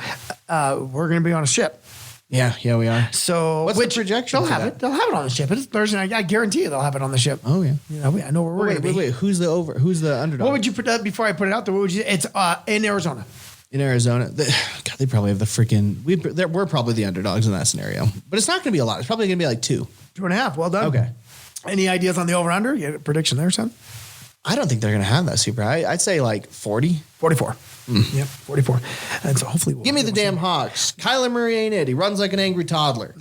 we're going to be on a ship. Yeah, we are. So what's the projection? They'll have it. They'll have it on the ship. It's Thursday night. I guarantee you they'll have it on the ship. Oh yeah. I know where we're going to be. Wait. Who's the over? Who's the underdog? What would you put up before I put it out there? What would you? It's in Arizona. In Arizona, they probably have the freaking. We're probably the underdogs in that scenario, but it's not going to be a lot. It's probably going to be like 2.5. Well done. Okay. Any ideas on the over under? You have a prediction there, son? I don't think they're going to have that super high. I'd say like 40. 44. Yep, 44. And so hopefully give me the damn Hawks. Kyler Murray ain't it. He runs like an angry toddler.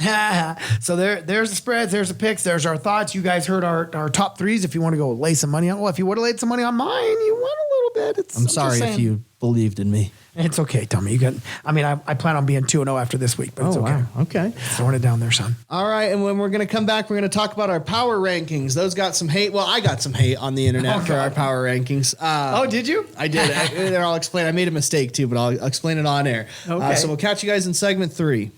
So there's the spreads. There's the picks. There's our thoughts. You guys heard our top threes. If you want to go lay some money on, if you would have laid some money on mine, you won a little bit. I'm sorry if you believed in me. It's okay, Tommy. I plan on being 2-0 after this week, but it's okay. Wow. Okay. Throwing it down there, son. All right. And when we're going to come back, we're going to talk about our power rankings. Those got some hate. Well, I got some hate on the internet for our power rankings. Did you? I did. I'll explain. I made a mistake too, but I'll explain it on air. Okay. So we'll catch you guys in segment 3.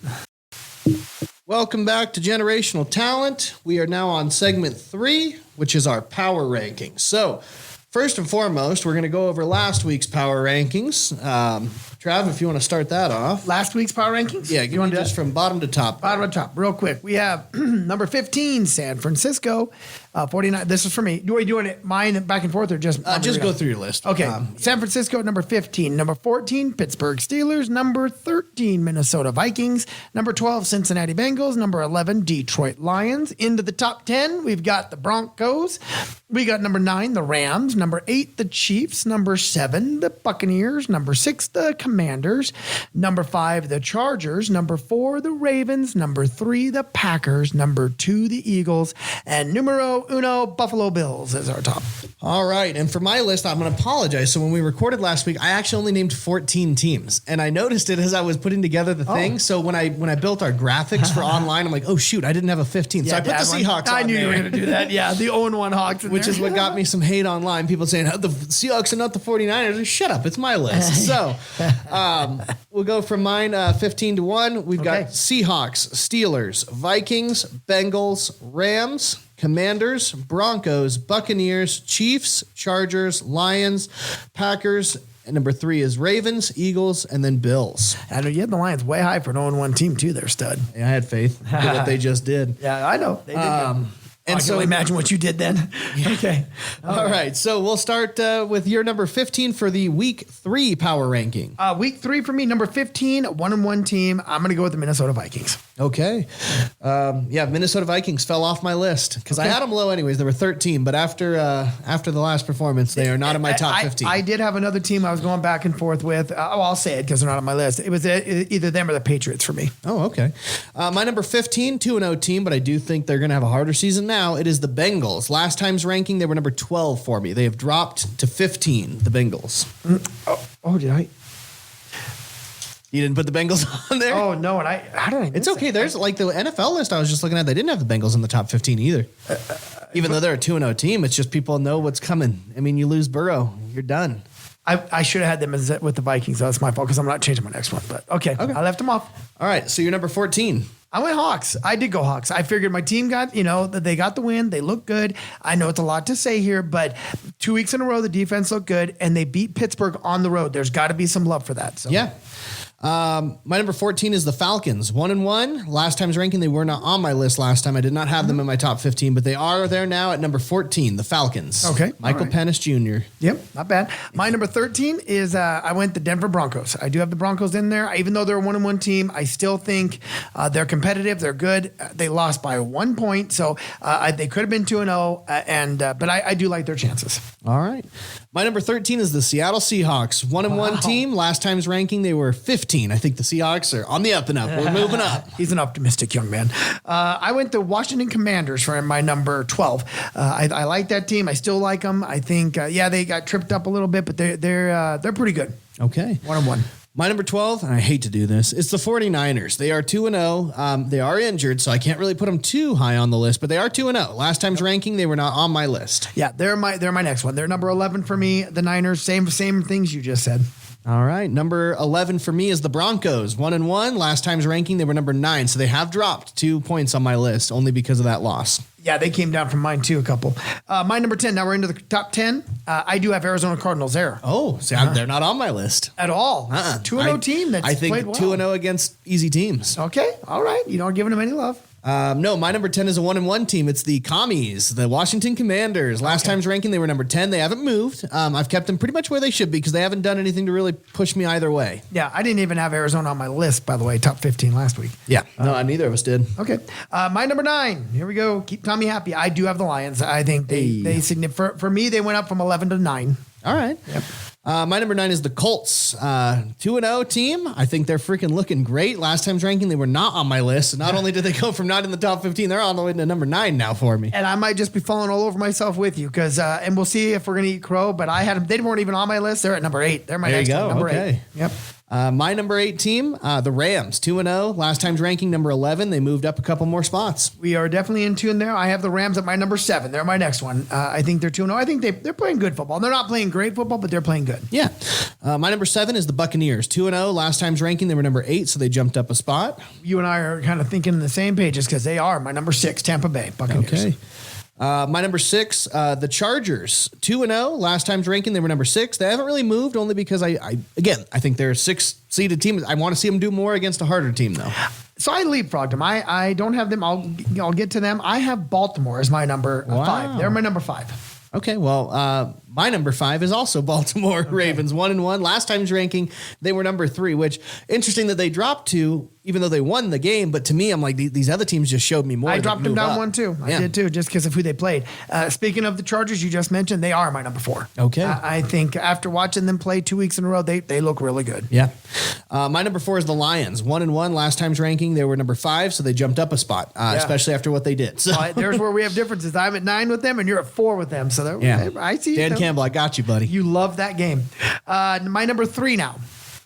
Welcome back to Generational Talent. We are now on segment 3, which is our power rankings. So first and foremost, we're going to go over last week's power rankings. Trav, if you want to start that off. Last week's power rankings? Yeah, give me just from bottom to top. Bottom to top, real quick. We have number 15, San Francisco. 49. This is for me. Do we doing it mine back and forth or just go through your list? Okay. San Francisco at number 15. Number 14, Pittsburgh Steelers. Number 13, Minnesota Vikings. Number 12, Cincinnati Bengals. Number 11, Detroit Lions. Into the top 10, we've got the Broncos. We got number 9, the Rams. Number 8, the Chiefs. Number 7, the Buccaneers. Number 6, the Commanders. Number 5, the Chargers. Number 4, the Ravens. Number 3, the Packers. Number 2, the Eagles. And numero uno, Buffalo Bills is our top. All right. And for my list, I'm going to apologize. So when we recorded last week, I actually only named 14 teams. And I noticed it as I was putting together the thing. So when I built our graphics for online, I'm like, oh, shoot, I didn't have a 15. So I put the Seahawks on I knew there. you were going to do that. Yeah, the 0-1 Hawks. Which is what got me some hate online. People saying, the Seahawks are not the 49ers. Shut up. It's my list. So we'll go from mine 15 to 1. We've got Seahawks, Steelers, Vikings, Bengals, Rams, Commanders, Broncos, Buccaneers, Chiefs, Chargers, Lions, Packers, and number 3 is Ravens, Eagles, and then Bills. I know you had the Lions way high for an 0-1 team too there, stud. Yeah, I had faith in what they just did. Yeah, I know. They did. And I can only imagine what you did then. Yeah. Okay. All right. So we'll start with your number 15 for the week 3 power ranking. Week 3 for me, number 15, 1-1 team. I'm going to go with the Minnesota Vikings. Okay. Minnesota Vikings fell off my list because I had them low anyways. They were 13, but after the last performance, they are not in my top 15. I did have another team I was going back and forth with. I'll say it because they're not on my list. It was either them or the Patriots for me. Oh, okay. My number 15, 2-0 team, but I do think they're going to have a harder season now. It is the Bengals. Last time's ranking, they were number 12 for me. They have dropped to 15, the Bengals. Did I? You didn't put the Bengals on there? Oh, no. And how did I miss It's okay. that? There's like the NFL list I was just looking at. They didn't have the Bengals in the top 15 either. Even though they're a 2-0 team, it's just people know what's coming. I mean, you lose Burrow, you're done. I should have had them with the Vikings. That's my fault because I'm not changing my next one. But okay. I left them off. All right. So you're number 14. I went Hawks. I did go Hawks. I figured my team got, that they got the win. They look good. I know it's a lot to say here, but 2 weeks in a row, the defense looked good and they beat Pittsburgh on the road. There's got to be some love for that. So. Yeah. My number 14 is the Falcons. 1-1. Last time's ranking, they were not on my list last time. I did not have them in my top 15, but they are there now at number 14, the Falcons. Okay. Michael Pennis Jr. Yep, not bad. My number 13 is I went the Denver Broncos. I do have the Broncos in there. Even though they're a 1-1 team, I still think they're competitive. They're good. They lost by 1 point, so they could have been 2-0, but I do like their chances. All right. My number 13 is the Seattle Seahawks. 1-1 team. Last time's ranking, they were 15. I think the Seahawks are on the up and up. We're moving up. He's an optimistic young man. I went the Washington Commanders for my number 12. I like that team. I still like them. I think, they got tripped up a little bit, but they're pretty good. Okay. 1-1. My number 12, and I hate to do this, it's the 49ers. They are 2-0. They are injured, so I can't really put them too high on the list, but they are 2-0. Last time's ranking, they were not on my list. Yeah, they're my next one. They're number 11 for me. The Niners, same things you just said. All right. Number 11 for me is the Broncos. 1-1. Last time's ranking, they were number 9, so they have dropped 2 points on my list only because of that loss. Yeah, they came down from mine too, a couple. My number 10, now we're into the top 10. I do have Arizona Cardinals there. Oh, see, they're not on my list. At all. 2-0 team that's I think played well. 2-0 against easy teams. Okay, all right. You don't giving them any love. No, my number 10 is a 1-1 team. It's the Commies, the Washington Commanders. Last time's ranking, they were number 10. They haven't moved. I've kept them pretty much where they should be because they haven't done anything to really push me either way. Yeah, I didn't even have Arizona on my list, by the way, top 15 last week. Yeah, no, neither of us did. Okay. My number 9, here we go. Keep Tommy happy. I do have the Lions. I think they for me, they went up from 11 to 9. All right. Yep. My number 9 is the Colts. 2-0 team. I think they're freaking looking great. Last time's ranking, they were not on my list. So not only did they go from not in the top 15, they're on the way to number 9 now for me. And I might just be falling all over myself with you because, and we'll see if we're going to eat crow, but I had them, they weren't even on my list. They're at number 8. They're my There next you go. one, number Okay. 8. Yep. My number 8 team, the Rams, 2-0. Last time's ranking, number 11. They moved up a couple more spots. We are definitely in tune there. I have the Rams at my number 7. They're my next one. I think they're 2-0. I think they're playing good football. They're not playing great football, but they're playing good. Yeah. My number 7 is the Buccaneers, 2-0. Last time's ranking, they were number 8, so they jumped up a spot. You and I are kind of thinking in the same pages because they are my number 6, Tampa Bay Buccaneers. Okay. My number 6, the Chargers, 2-0. Last time's ranking, they were number 6. They haven't really moved only because I think they're a 6-seeded team. I want to see them do more against a harder team, though. So I leapfrogged them. I don't have them. I'll get to them. I have Baltimore as my number 5. They're my number 5. Okay, well, my number 5 is also Baltimore Ravens, 1-1. Last time's ranking, they were number 3, which interesting that they dropped to, even though they won the game. But to me, I'm like, these other teams just showed me more. I dropped them down 1 too. I did too, just because of who they played. Speaking of the Chargers, you just mentioned, they are my number 4. Okay. I think after watching them play 2 weeks in a row, they look really good. Yeah. My number 4 is the Lions, 1-1. Last time's ranking, they were number 5, so they jumped up a spot, especially after what they did. So there's where we have differences. I'm at 9 with them, and you're at 4 with them. So I see. Dan Campbell, I got you, buddy. You love that game. My number 3 now.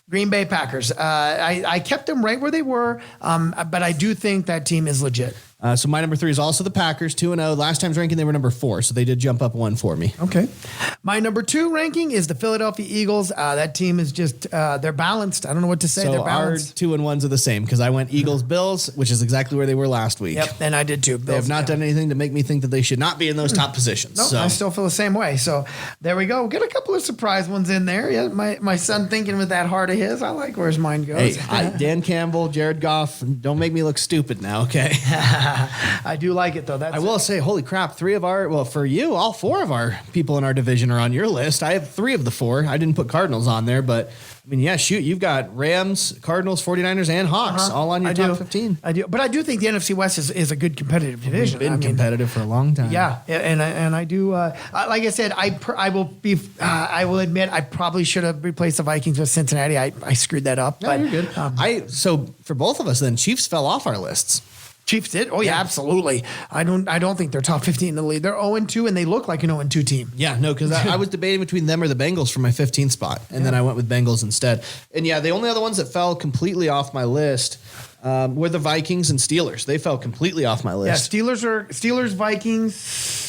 Green Bay Packers. I kept them right where they were, but I do think that team is legit. So my number 3 is also the Packers, 2-0. Last time's ranking, they were number 4, so they did jump up 1 for me. Okay. My number 2 ranking is the Philadelphia Eagles. That team is just, they're balanced. I don't know what to say. So they're balanced. our 2 and 1s are the same because I went Eagles, Bills, which is exactly where they were last week. Yep, and I did too. They have not done anything to make me think that they should not be in those top positions. No, I still feel the same way. So there we go. Get a couple of surprise ones in there. Yeah, my son thinking with that heart of his. I like where his mind goes. Hey, Dan Campbell, Jared Goff, don't make me look stupid now, okay? I do like it though. I will say, holy crap, for you, all 4 of our people in our division are on your list. I have 3 of the 4. I didn't put Cardinals on there, but I mean, yeah, shoot, you've got Rams, Cardinals, 49ers, and Hawks all on your top 15. I do, but I do think the NFC West is a good competitive division. We've been competitive for a long time. Yeah, and I do. Like I said, I will admit I probably should have replaced the Vikings with Cincinnati. I screwed that up. No, but you're good. So for both of us, then Chiefs fell off our lists. Chiefs did? Oh, yeah, absolutely. I don't think they're top 15 in the league. They're 0-2, and they look like an 0-2 team. Yeah, no, because I was debating between them or the Bengals for my 15th spot, and then I went with Bengals instead. And yeah, the only other ones that fell completely off my list were the Vikings and Steelers. They fell completely off my list. Yeah, Steelers, Vikings.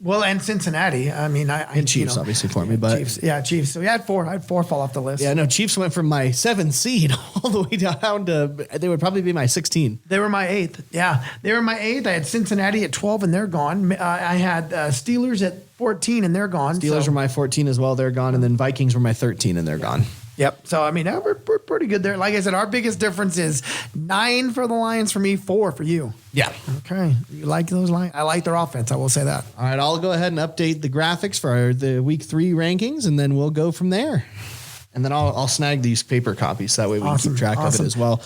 Well, and Cincinnati. I mean, and Chiefs obviously for me, but Chiefs. So yeah, I had 4 fall off the list. Yeah, no, Chiefs went from my 7th seed all the way down to they would probably be my 16. They were my 8th. Yeah, they were my 8th. I had Cincinnati at 12, and they're gone. I had Steelers at 14, and they're gone. Steelers were my 14 as well. They're gone, and then Vikings were my 13, and they're gone. Yep. So, I mean, we're pretty good there. Like I said, our biggest difference is 9 for the Lions for me, 4 for you. Yeah. Okay. You like those Lions? I like their offense. I will say that. All right. I'll go ahead and update the graphics for the week 3 rankings, and then we'll go from there. And then I'll snag these paper copies. So that way we can keep track of it as well.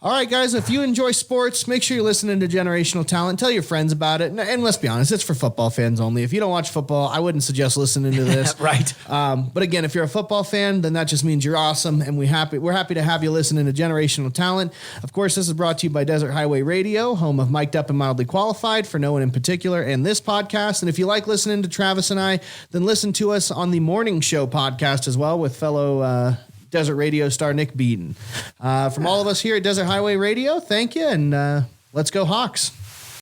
All right, guys, if you enjoy sports, make sure you're listening to Generational Talent. Tell your friends about it. And let's be honest, it's for football fans only. If you don't watch football, I wouldn't suggest listening to this. Right. But again, if you're a football fan, then that just means you're awesome. And we're happy to have you listening to Generational Talent. Of course, this is brought to you by Desert Highway Radio, home of Mic'd Up and Mildly Qualified, for no one in particular, and this podcast. And if you like listening to Travis and I, then listen to us on the Morning Show podcast as well with fellow Desert Radio star Nick Beaton. From all of us here at Desert Highway Radio, thank you, and let's go Hawks.